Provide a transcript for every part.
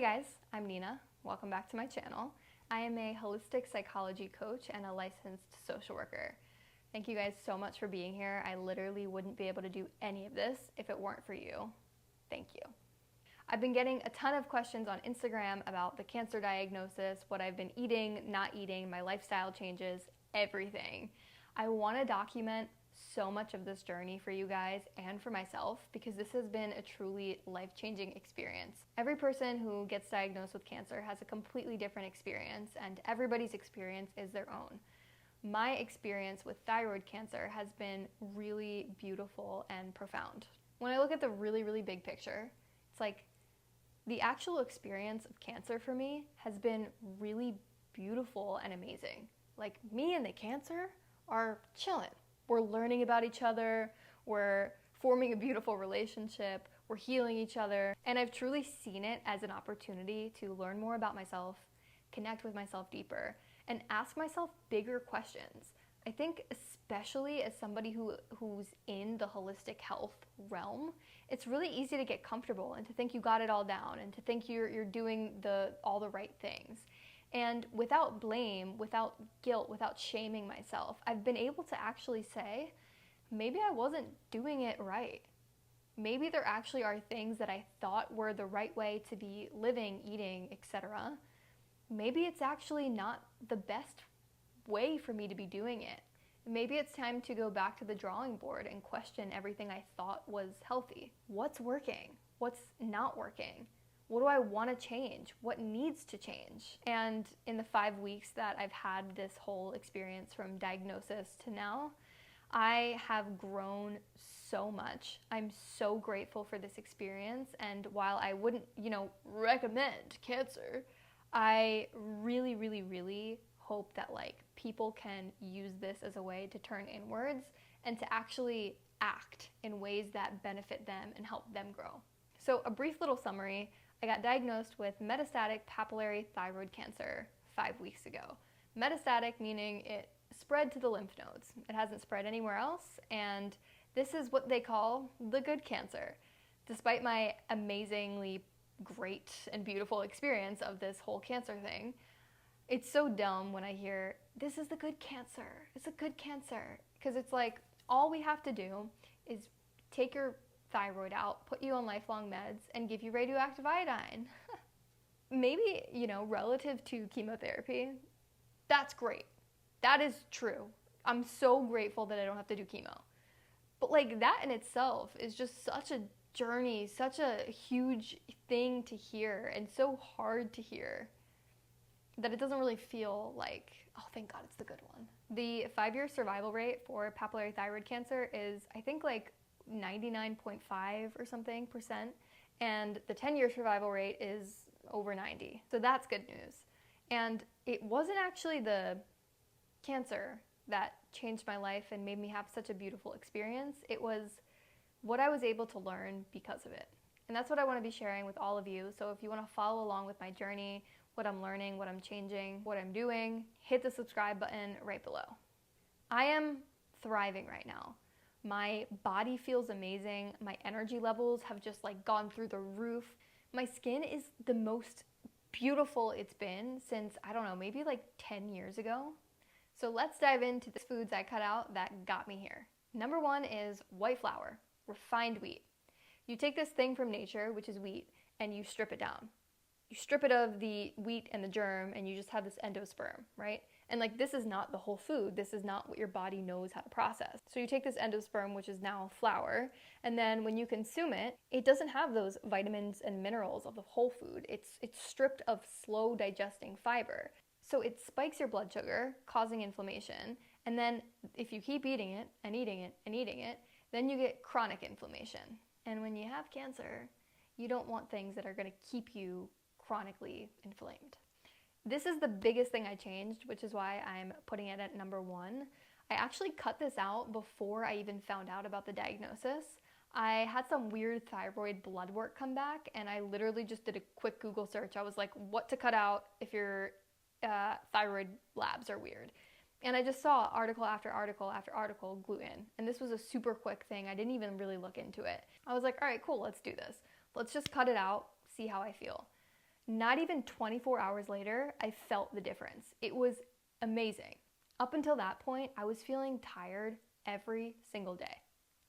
Hey guys, I'm Nina. Welcome back to my channel. I am a holistic psychology coach and a licensed social worker. Thank you guys so much for being here. I literally wouldn't be able to do any of this if it weren't for you. Thank you. I've been getting a ton of questions on Instagram about the cancer diagnosis, what I've been eating, not eating, my lifestyle changes, everything. I want to document so much of this journey for you guys and for myself because this has been a truly life-changing experience. Every person who gets diagnosed with cancer has a completely different experience, and everybody's experience is their own. My experience with thyroid cancer has been really beautiful and profound. When I look at the really big picture, it's like the actual experience of cancer for me has been really beautiful and amazing. Like, me and the cancer are chilling. We're learning about each other, we're forming a beautiful relationship, we're healing each other, and I've truly seen it as an opportunity to learn more about myself, connect with myself deeper, and ask myself bigger questions. I think especially as somebody who's in the holistic health realm, it's really easy to get comfortable and to think you got it all down and to think you're doing all the right things. And without blame, without guilt, without shaming myself, I've been able to actually say, maybe I wasn't doing it right. Maybe there actually are things that I thought were the right way to be living, eating, etc. Maybe it's actually not the best way for me to be doing it. Maybe it's time to go back to the drawing board and question everything I thought was healthy. What's working? What's not working? What do I want to change? What needs to change? And in the 5 weeks that I've had this whole experience from diagnosis to now, I have grown so much. I'm so grateful for this experience. And while I wouldn't, recommend cancer, I really hope that people can use this as a way to turn inwards and to actually act in ways that benefit them and help them grow. So a brief little summary. I got diagnosed with metastatic papillary thyroid cancer 5 weeks ago. Metastatic meaning it spread to the lymph nodes. It hasn't spread anywhere else, and this is what they call the good cancer. Despite my amazingly great and beautiful experience of this whole cancer thing, it's so dumb when I hear, this is the good cancer, it's a good cancer. Because it's like, all we have to do is take your thyroid out, put you on lifelong meds, and give you radioactive iodine. Maybe, relative to chemotherapy, that's great. That is true. I'm so grateful that I don't have to do chemo. But that in itself is just such a journey, such a huge thing to hear, and so hard to hear, that it doesn't really feel like, oh, thank God it's the good one. The 5-year survival rate for papillary thyroid cancer is, I think, 99.5 or something percent, and the 10-year survival rate is over 90. So that's good news. And it wasn't actually the cancer that changed my life and made me have such a beautiful experience. It was what I was able to learn because of it. And that's what I want to be sharing with all of you. So if you want to follow along with my journey, what I'm learning, what I'm changing, what I'm doing, hit the subscribe button right below. I am thriving right now. My body feels amazing. My energy levels have just gone through the roof. My skin is the most beautiful it's been since, I don't know, maybe 10 years ago. So let's dive into the foods I cut out that got me here. Number 1 is white flour, refined wheat. You take this thing from nature, which is wheat, and you strip it down. You strip it of the wheat and the germ, and you just have this endosperm, right? And this is not the whole food. This is not what your body knows how to process. So you take this endosperm, which is now flour, and then when you consume it, it doesn't have those vitamins and minerals of the whole food. It's stripped of slow digesting fiber. So it spikes your blood sugar, causing inflammation. And then if you keep eating it and eating it and eating it, then you get chronic inflammation. And when you have cancer, you don't want things that are going to keep you chronically inflamed. This is the biggest thing I changed, which is why I'm putting it at number 1. I actually cut this out before I even found out about the diagnosis. I had some weird thyroid blood work come back, and I literally just did a quick Google search. I was like, what to cut out if your thyroid labs are weird. And I just saw article after article after article, gluten. And this was a super quick thing. I didn't even really look into it. I was like, all right, cool, let's do this. Let's just cut it out, see how I feel. not even 24 hours later, I felt the difference. It was amazing. Up until that point, I was feeling tired every single day.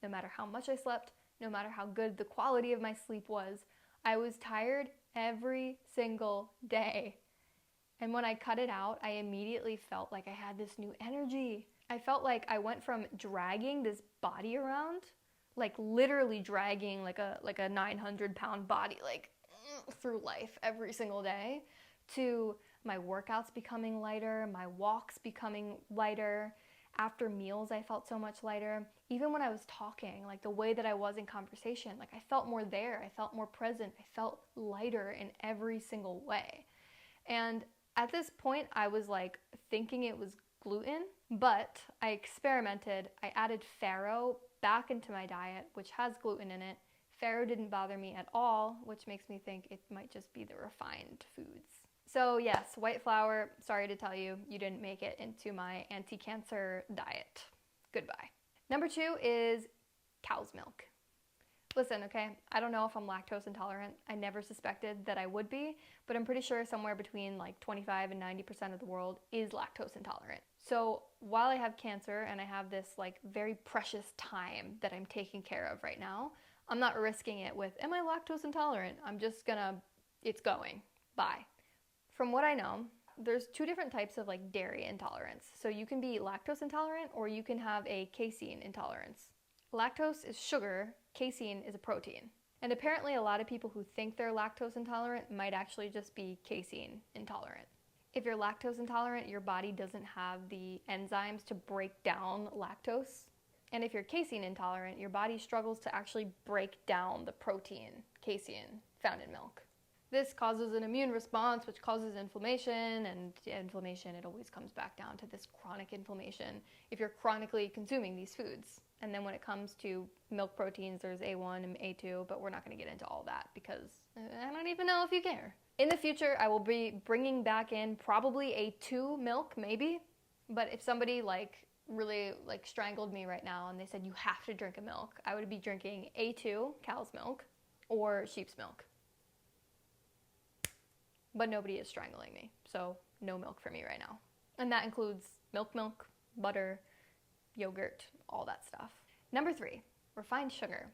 No matter how much I slept, no matter how good the quality of my sleep was, I was tired every single day. And when I cut it out, I immediately felt like I had this new energy. I felt like I went from dragging this body around, like literally dragging like a 900-pound body, like through life every single day, to my workouts becoming lighter, my walks becoming lighter. After meals, I felt so much lighter. Even when I was talking, like the way that I was in conversation, like I felt more there, I felt more present, I felt lighter in every single way. And at this point, I was like thinking it was gluten, but I experimented. I added farro back into my diet, which has gluten in it. Farro didn't bother me at all, which makes me think it might just be the refined foods. So yes, white flour, sorry to tell you, you didn't make it into my anti-cancer diet. Goodbye. Number 2 is cow's milk. Listen, okay, I don't know if I'm lactose intolerant. I never suspected that I would be, but I'm pretty sure somewhere between like 25 and 90% of the world is lactose intolerant. So while I have cancer and I have this like very precious time that I'm taking care of right now, I'm not risking it with, am I lactose intolerant? I'm just gonna, it's going, bye. From what I know, there's 2 different types of like dairy intolerance. So you can be lactose intolerant or you can have a casein intolerance. Lactose is sugar, casein is a protein. And apparently a lot of people who think they're lactose intolerant might actually just be casein intolerant. If you're lactose intolerant, your body doesn't have the enzymes to break down lactose. And if you're casein intolerant, your body struggles to actually break down the protein, casein, found in milk. This causes an immune response, which causes inflammation, and inflammation, it always comes back down to this chronic inflammation if you're chronically consuming these foods. And then when it comes to milk proteins, there's A1 and A2, but we're not going to get into all that because I don't even know if you care. In the future, I will be bringing back in probably A2 milk, maybe. But if somebody really strangled me right now and they said you have to drink a milk, I would be drinking A2, cow's milk, or sheep's milk. But nobody is strangling me, so no milk for me right now. And that includes milk, butter, yogurt, all that stuff. Number 3, refined sugar.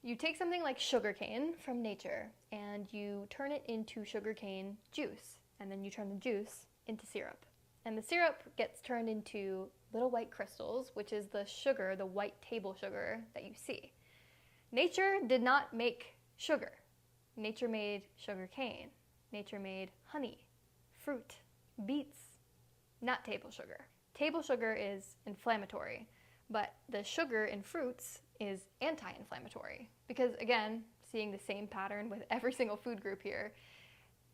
You take something like sugarcane from nature and you turn it into sugarcane juice, and then you turn the juice into syrup. And the syrup gets turned into little white crystals, which is the sugar, the white table sugar that you see. Nature did not make sugar. Nature made sugarcane. Nature made honey, fruit, beets, not table sugar. Table sugar is inflammatory, but the sugar in fruits is anti-inflammatory. Because again, seeing the same pattern with every single food group here,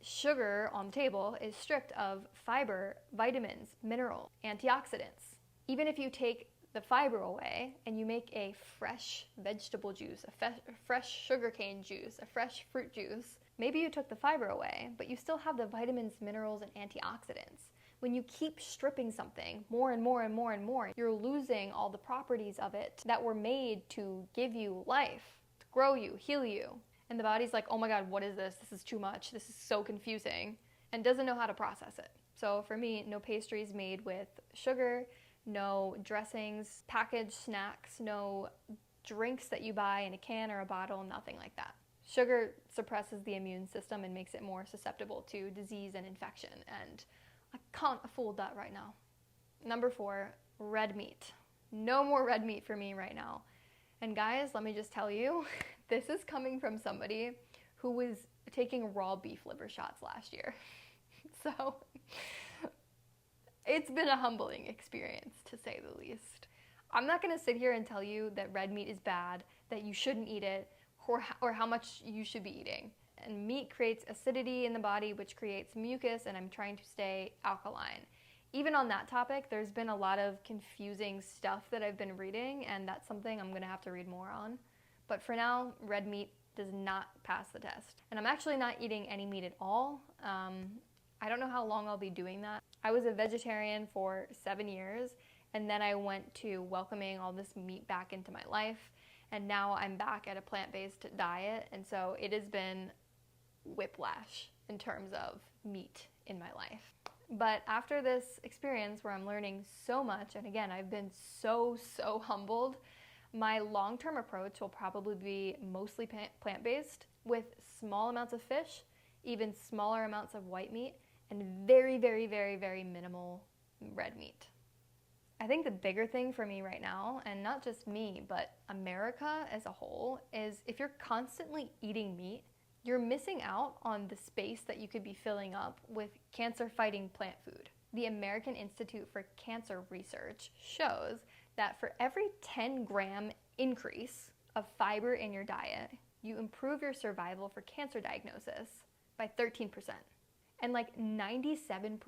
sugar on the table is stripped of fiber, vitamins, minerals, antioxidants. Even if you take the fiber away and you make a fresh vegetable juice, a fresh sugarcane juice, a fresh fruit juice, maybe you took the fiber away, but you still have the vitamins, minerals, and antioxidants. When you keep stripping something more and more and more and more, you're losing all the properties of it that were made to give you life, to grow you, heal you. And the body's like, oh my God, what is this? This is too much. This is so confusing, and doesn't know how to process it. So for me, no pastries made with sugar, no dressings, packaged snacks, no drinks that you buy in a can or a bottle, nothing like that. Sugar suppresses the immune system and makes it more susceptible to disease and infection, and I can't afford that right now. Number 4, red meat. No more red meat for me right now. And guys, let me just tell you, this is coming from somebody who was taking raw beef liver shots last year. So it's been a humbling experience, to say the least. I'm not going to sit here and tell you that red meat is bad, that you shouldn't eat it, or how much you should be eating. And meat creates acidity in the body, which creates mucus, and I'm trying to stay alkaline. Even on that topic, there's been a lot of confusing stuff that I've been reading, and that's something I'm going to have to read more on. But for now, red meat does not pass the test. And I'm actually not eating any meat at all. I don't know how long I'll be doing that. I was a vegetarian for 7 years, and then I went to welcoming all this meat back into my life. And now I'm back at a plant-based diet, and so it has been whiplash. in terms of meat in my life. But after this experience where I'm learning so much, and again, I've been so humbled, my long-term approach will probably be mostly plant-based with small amounts of fish, even smaller amounts of white meat, and very minimal red meat. I think the bigger thing for me right now, and not just me, but America as a whole, is if you're constantly eating meat, you're missing out on the space that you could be filling up with cancer-fighting plant food. The American Institute for Cancer Research shows that for every 10-gram increase of fiber in your diet, you improve your survival for cancer diagnosis by 13%. And like 97%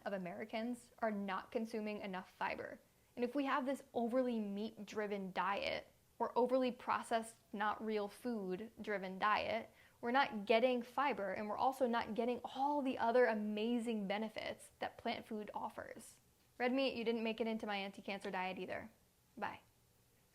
of Americans are not consuming enough fiber. And if we have this overly meat-driven diet, or overly processed, not real food-driven diet, we're not getting fiber, and we're also not getting all the other amazing benefits that plant food offers. Red meat, you didn't make it into my anti-cancer diet either. Bye.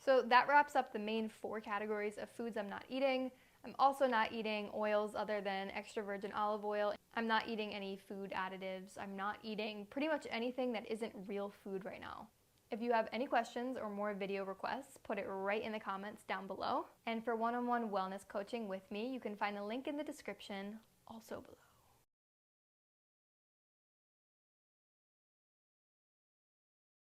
So that wraps up the main 4 categories of foods I'm not eating. I'm also not eating oils other than extra virgin olive oil. I'm not eating any food additives. I'm not eating pretty much anything that isn't real food right now. If you have any questions or more video requests, put it right in the comments down below. And for one-on-one wellness coaching with me, you can find the link in the description also below.